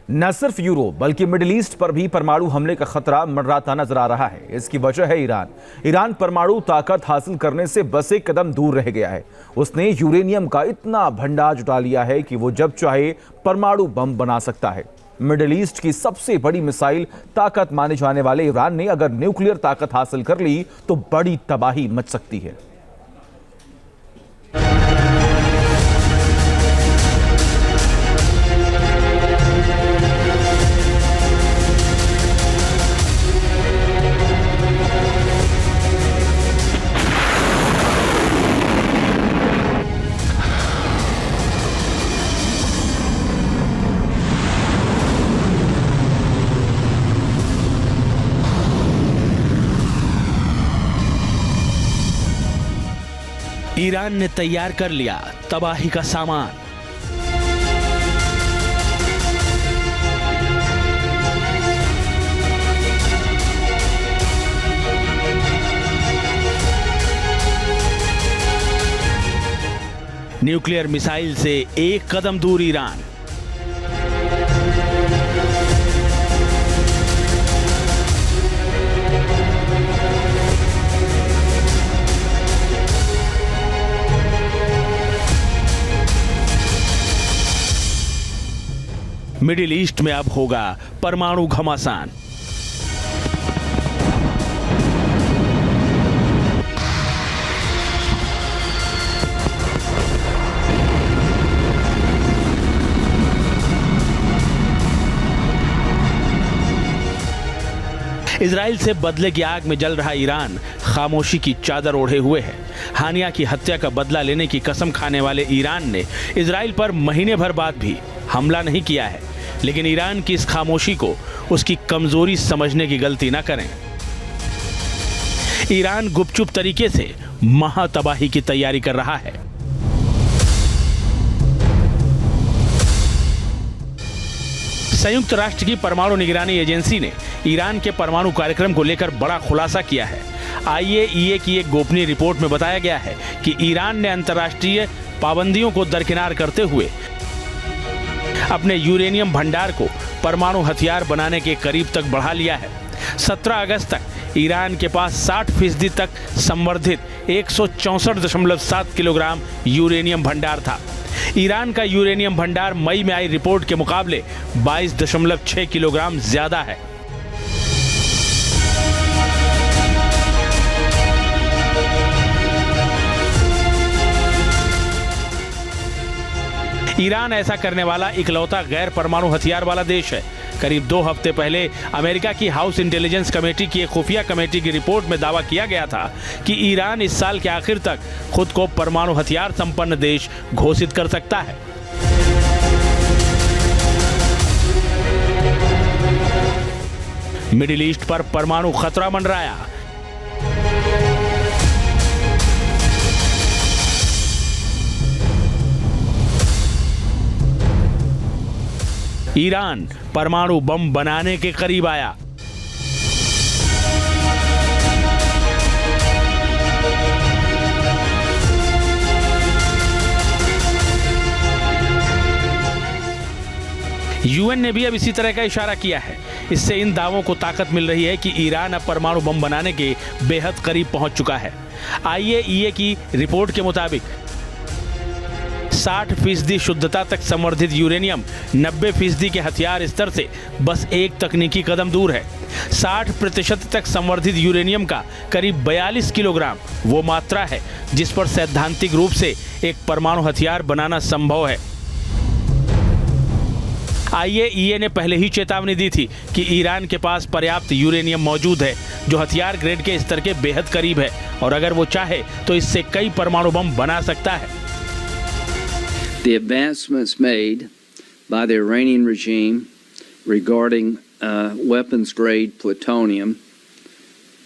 न सिर्फ यूरोप बल्कि मिडिल ईस्ट पर भी परमाणु हमले का खतरा मंडराता नजर आ रहा है। इसकी वजह है ईरान परमाणु ताकत हासिल करने से बस एक कदम दूर रह गया है। उसने यूरेनियम का इतना भंडार जुटा लिया है कि वो जब चाहे परमाणु बम बना सकता है। मिडिल ईस्ट की सबसे बड़ी मिसाइल ताकत माने जाने वाले ईरान ने अगर न्यूक्लियर ताकत हासिल कर ली तो बड़ी तबाही मच सकती है। ईरान ने तैयार कर लिया तबाही का सामान। न्यूक्लियर मिसाइल से एक कदम दूर ईरान। मिडिल ईस्ट में अब होगा परमाणु घमासान। इजराइल से बदले की आग में जल रहा ईरान खामोशी की चादर ओढ़े हुए है। हानिया की हत्या का बदला लेने की कसम खाने वाले ईरान ने इजराइल पर महीने भर बाद भी हमला नहीं किया है। लेकिन ईरान की इस खामोशी को उसकी कमजोरी समझने की गलती न करें। ईरान गुपचुप तरीके से महातबाही की तैयारी कर रहा है। संयुक्त राष्ट्र की परमाणु निगरानी एजेंसी ने ईरान के परमाणु कार्यक्रम को लेकर बड़ा खुलासा किया है। IAEA की एक गोपनीय रिपोर्ट में बताया गया है कि ईरान ने अंतर्राष्ट्रीय पाबंदियों को दरकिनार करते हुए अपने यूरेनियम भंडार को परमाणु हथियार बनाने के करीब तक बढ़ा लिया है। 17 अगस्त तक ईरान के पास 60% तक संवर्धित 164.7 किलोग्राम यूरेनियम भंडार था। ईरान का यूरेनियम भंडार मई में आई रिपोर्ट के मुकाबले 22.6 किलोग्राम ज्यादा है। ईरान ऐसा करने वाला इकलौता गैर परमाणु हथियार वाला देश है। करीब 2 हफ्ते पहले अमेरिका की हाउस इंटेलिजेंस कमेटी की एक खुफिया कमेटी की रिपोर्ट में दावा किया गया था कि ईरान इस साल के आखिर तक खुद को परमाणु हथियार संपन्न देश घोषित कर सकता है। मिडिल ईस्ट पर परमाणु खतरा मंडराया। ईरान परमाणु बम बनाने के करीब आया। यूएन ने भी अब इसी तरह का इशारा किया है। इससे इन दावों को ताकत मिल रही है कि ईरान अब परमाणु बम बनाने के बेहद करीब पहुंच चुका है। IAEA की रिपोर्ट के मुताबिक 60% शुद्धता तक संवर्धित यूरेनियम 90% के हथियार स्तर से बस एक तकनीकी कदम दूर है। 60% तक संवर्धित यूरेनियम का करीब 42 किलोग्राम वो मात्रा है जिस पर सैद्धांतिक रूप से एक परमाणु हथियार बनाना संभव है। IAEA ने पहले ही चेतावनी दी थी कि ईरान के पास पर्याप्त यूरेनियम मौजूद है जो हथियार ग्रेड के स्तर के बेहद करीब है और अगर वो चाहे तो इससे कई परमाणु बम बना सकता है। The advancements made by the Iranian regime regarding weapons-grade plutonium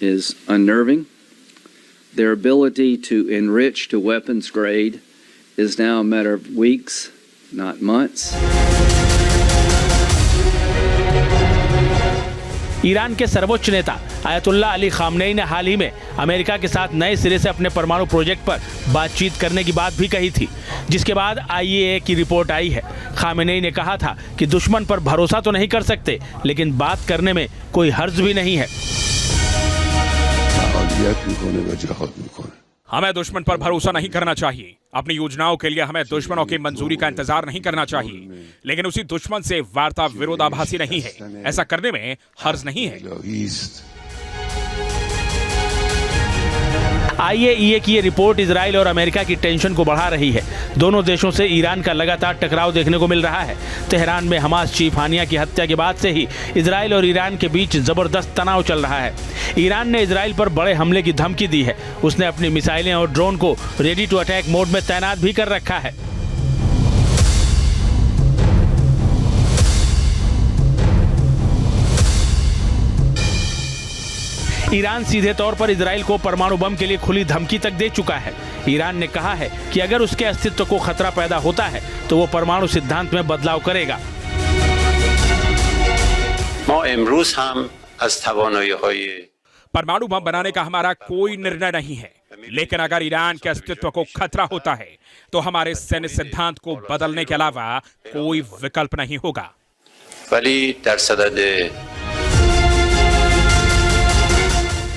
is unnerving. Their ability to enrich to weapons grade is now a matter of weeks, not months. Iran के सर्वोच्च नेता आयतुल्लाह अली खामनेई ने हाल ही में अमेरिका के साथ नए सिरे से अपने परमाणु प्रोजेक्ट पर बातचीत करने की बात भी कही थी, जिसके बाद IAEA की रिपोर्ट आई है। खामेनेई ने कहा था कि दुश्मन पर भरोसा तो नहीं कर सकते, लेकिन बात करने में कोई हर्ज भी नहीं है। हमें दुश्मन पर भरोसा नहीं करना चाहिए। अपनी योजनाओं के लिए हमें दुश्मनों की मंजूरी का इंतजार नहीं करना चाहिए, लेकिन उसी दुश्मन से वार्ता विरोधाभासी नहीं है। ऐसा करने में हर्ज नहीं है। IAEA की ये रिपोर्ट इजराइल और अमेरिका की टेंशन को बढ़ा रही है। दोनों देशों से ईरान का लगातार टकराव देखने को मिल रहा है। तेहरान में हमास चीफ हानिया की हत्या के बाद से ही इजराइल और ईरान के बीच जबरदस्त तनाव चल रहा है। ईरान ने इजराइल पर बड़े हमले की धमकी दी है। उसने अपनी मिसाइलें और ड्रोन को रेडी टू अटैक मोड में तैनात भी कर रखा है। ईरान सीधे तौर पर इजराइल को परमाणु बम के लिए खुली धमकी तक दे चुका है। ईरान ने कहा है कि अगर उसके अस्तित्व को खतरा पैदा होता है तो वो परमाणु सिद्धांत में बदलाव करेगा। परमाणु बम बनाने का हमारा कोई निर्णय नहीं है, लेकिन अगर ईरान के अस्तित्व को खतरा होता है तो हमारे सैन्य सिद्धांत को बदलने के अलावा कोई विकल्प नहीं होगा।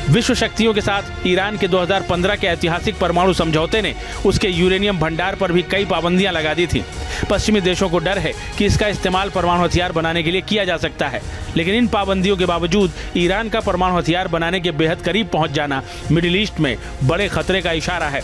विश्व शक्तियों के साथ ईरान के 2015 के ऐतिहासिक परमाणु समझौते ने उसके यूरेनियम भंडार पर भी कई पाबंदियां लगा दी थी। पश्चिमी देशों को डर है कि इसका इस्तेमाल परमाणु हथियार बनाने के लिए किया जा सकता है, लेकिन इन पाबंदियों के बावजूद ईरान का परमाणु हथियार बनाने के बेहद करीब पहुंच जाना मिडिल ईस्ट में बड़े खतरे का इशारा है।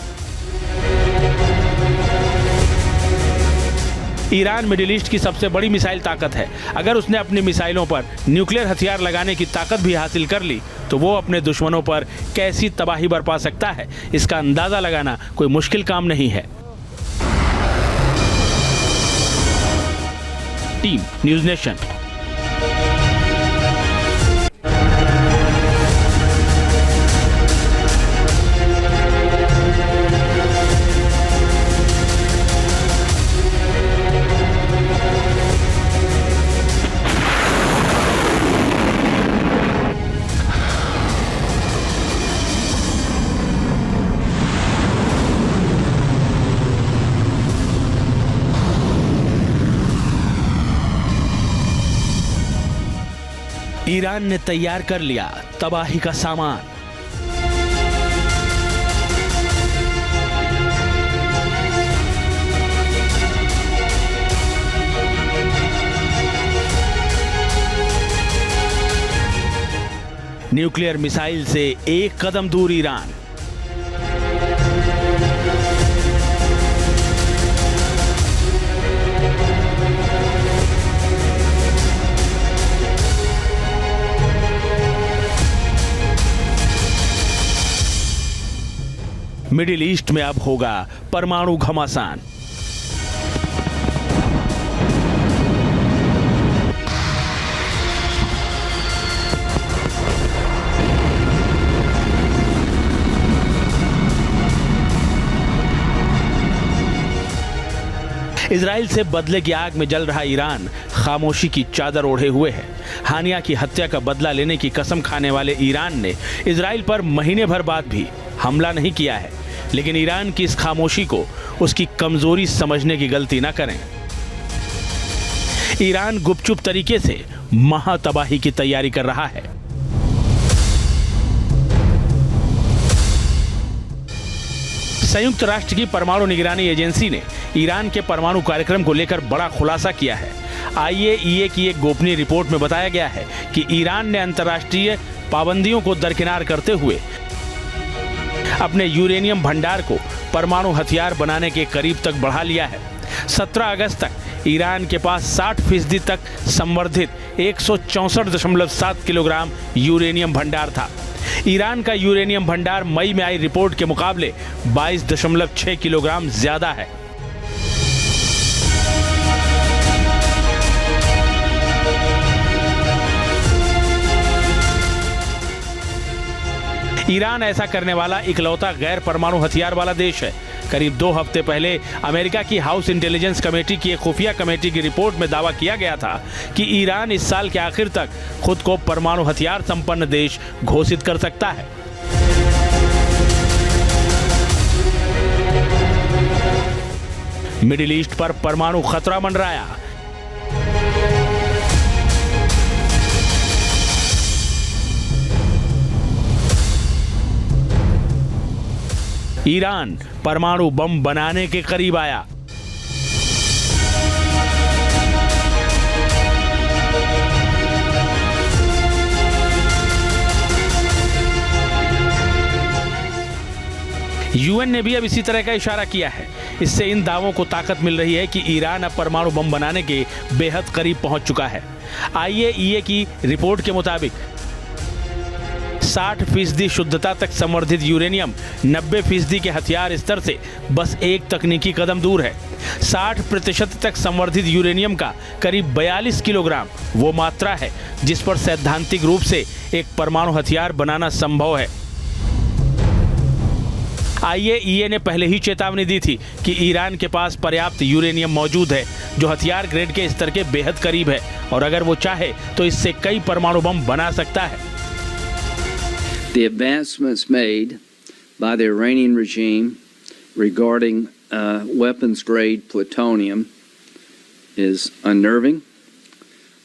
ईरान मिडिल ईस्ट की सबसे बड़ी मिसाइल ताकत है। अगर उसने अपनी मिसाइलों पर न्यूक्लियर हथियार लगाने की ताकत भी हासिल कर ली तो वो अपने दुश्मनों पर कैसी तबाही बरपा सकता है, इसका अंदाजा लगाना कोई मुश्किल काम नहीं है। Team news nation. ईरान ने तैयार कर लिया तबाही का सामान। न्यूक्लियर मिसाइल से एक कदम दूर ईरान। मिडिल ईस्ट में अब होगा परमाणु घमासान। इजराइल से बदले की आग में जल रहा ईरान खामोशी की चादर ओढ़े हुए है। हानिया की हत्या का बदला लेने की कसम खाने वाले ईरान ने इजराइल पर महीने भर बाद भी हमला नहीं किया है, लेकिन ईरान की इस खामोशी को उसकी कमजोरी समझने की गलती ना करें। ईरान गुपचुप तरीके से महातबाही की तैयारी कर रहा है। संयुक्त राष्ट्र की परमाणु निगरानी एजेंसी ने ईरान के परमाणु कार्यक्रम को लेकर बड़ा खुलासा किया है। IAEA की एक गोपनीय रिपोर्ट में बताया गया है कि ईरान ने अंतर्राष्ट्रीय पाबंदियों को दरकिनार करते हुए अपने यूरेनियम भंडार को परमाणु हथियार बनाने के करीब तक बढ़ा लिया है। 17 अगस्त तक ईरान के पास 60% तक संवर्धित 164.7 किलोग्राम यूरेनियम भंडार था। ईरान का यूरेनियम भंडार मई में आई रिपोर्ट के मुकाबले 22.6 किलोग्राम ज्यादा है। ईरान ऐसा करने वाला इकलौता गैर परमाणु हथियार वाला देश है। करीब 2 हफ्ते पहले अमेरिका की हाउस इंटेलिजेंस कमेटी की एक खुफिया कमेटी की रिपोर्ट में दावा किया गया था कि ईरान इस साल के आखिर तक खुद को परमाणु हथियार संपन्न देश घोषित कर सकता है। मिडिल ईस्ट पर परमाणु खतरा मंडराया। ईरान परमाणु बम बनाने के करीब आया। यूएन ने भी अब इसी तरह का इशारा किया है। इससे इन दावों को ताकत मिल रही है कि ईरान अब परमाणु बम बनाने के बेहद करीब पहुंच चुका है। आईएईए की रिपोर्ट के मुताबिक 60% शुद्धता तक संवर्धित यूरेनियम 90% के हथियार स्तर से बस एक तकनीकी कदम दूर है। 60% तक संवर्धित यूरेनियम का करीब 42 किलोग्राम वो मात्रा है जिस पर सैद्धांतिक रूप से एक परमाणु हथियार बनाना संभव है। आईएईए ने पहले ही चेतावनी दी थी कि ईरान के पास पर्याप्त यूरेनियम मौजूद है जो हथियार ग्रेड के स्तर के बेहद करीब है और अगर वो चाहे तो इससे कई परमाणु बम बना सकता है। The advancements made by the Iranian regime regarding weapons-grade plutonium is unnerving.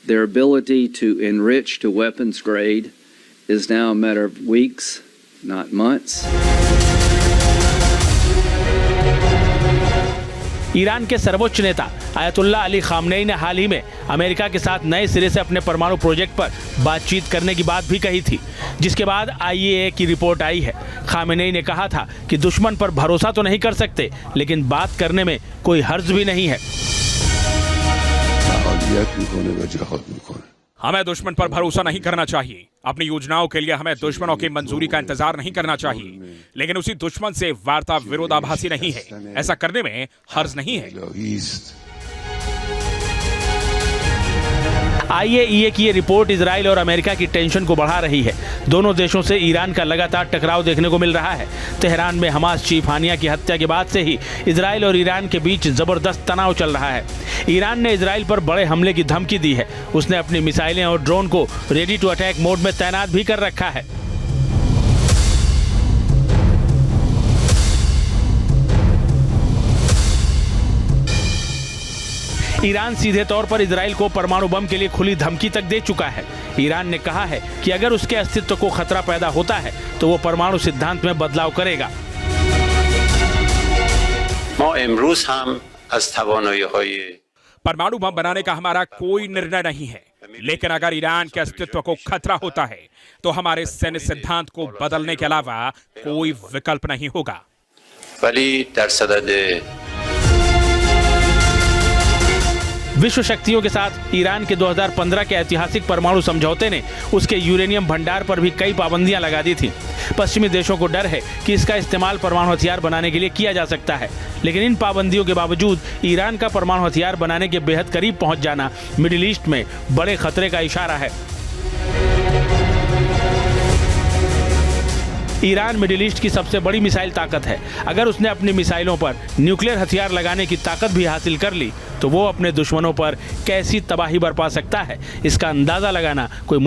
Their ability to enrich to weapons grade is now a matter of weeks, not months. Iran के सर्वोच्च नेता आयतुल्ला अली खामनेई ने हाल ही में अमेरिका के साथ नए सिरे से अपने परमाणु प्रोजेक्ट पर बातचीत करने की बात भी कही थी, जिसके बाद आईएईए की रिपोर्ट आई है। खामनेई ने कहा था कि दुश्मन पर भरोसा तो नहीं कर सकते, लेकिन बात करने में कोई हर्ज भी नहीं है। हमें दुश्मन पर भरोसा नहीं करना चाहिए। अपनी योजनाओं के लिए हमें दुश्मनों की मंजूरी का इंतजार नहीं करना चाहिए, लेकिन उसी दुश्मन से वार्ता विरोधाभासी नहीं है। ऐसा करने में हर्ज नहीं है। आईएईए की ये रिपोर्ट इजराइल और अमेरिका की टेंशन को बढ़ा रही है। दोनों देशों से ईरान का लगातार टकराव देखने को मिल रहा है। तेहरान में हमास चीफ हानिया की हत्या के बाद से ही इजराइल और ईरान के बीच जबरदस्त तनाव चल रहा है। ईरान ने इजराइल पर बड़े हमले की धमकी दी है। उसने अपनी मिसाइलें और ड्रोन को रेडी टू अटैक मोड में तैनात भी कर रखा है। ईरान सीधे तौर पर इजराइल को परमाणु बम के लिए खुली धमकी तक दे चुका है। ईरान ने कहा है कि अगर उसके अस्तित्व को खतरा पैदा होता है तो वो परमाणु सिद्धांत में बदलाव करेगा। परमाणु बम बनाने का हमारा कोई निर्णय नहीं है, लेकिन अगर ईरान के अस्तित्व को खतरा होता है तो हमारे सैन्य सिद्धांत को बदलने के अलावा कोई विकल्प नहीं होगा। विश्व शक्तियों के साथ ईरान के 2015 के ऐतिहासिक परमाणु समझौते ने उसके यूरेनियम भंडार पर भी कई पाबंदियां लगा दी थी। पश्चिमी देशों को डर है कि इसका इस्तेमाल परमाणु हथियार बनाने के लिए किया जा सकता है, लेकिन इन पाबंदियों के बावजूद ईरान का परमाणु हथियार बनाने के बेहद करीब पहुंच जाना मिडिल ईस्ट में बड़े खतरे का इशारा है। ईरान मिडिल ईस्ट की सबसे बड़ी मिसाइल ताकत है। अगर उसने अपनी मिसाइलों पर न्यूक्लियर हथियार लगाने की ताकत भी हासिल कर ली तो वो अपने दुश्मनों पर कैसी तबाही बरपा सकता है, इसका अंदाजा लगाना कोई